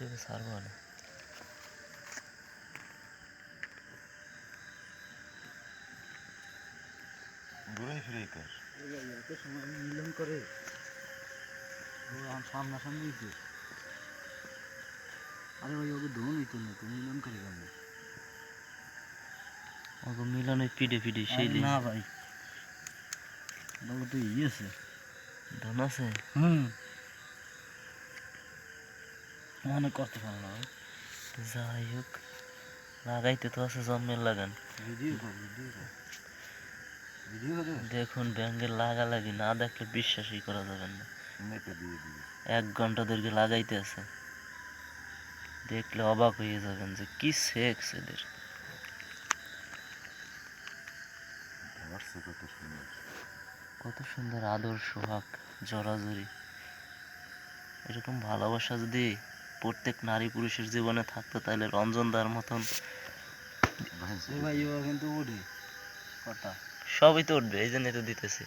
ইউটিউবে ছাড়বো না। ঘুরে ফিরে কর এত সময় মিলন করে সামনাসামনি হইতে। আরে ভাই ওকে ধরুন হইতো না, তো মিলন করে কেমন? ওকে মিলনে পিডে পিডে সেই না ভাই, বাবু তো ইয়েছে ধন আছে। মনে করতে পারে না ভাই। যাই হোক, লাগাইতে তো আছে জন্মের লাগান। ভিডিও কর, ভিডিও কর, ভিডিও করে দেখুন ব্যাঙ্গের লাগালাগি না দেখলে বিশ্বাসই করা যাবে না। নেটে দিয়ে দিবি 1 ঘন্টা ধরে লাগাইতে আছে, দেখলে অবাক হয়ে যাবেন যে কি সেক্স এদের। ধরছে কত সুন্দর। কত সুন্দর আদর সোহাগ জড়াজড়ি। এরকম ভালোবাসা যদি প্রত্যেক নারী পুরুষের জীবনে থাকতো তাহলে রঞ্জনদার মতন ভাই ও কিন্তু ওঠে কথা। সবই তো উঠবে, এই জন্য তো দিতেছি।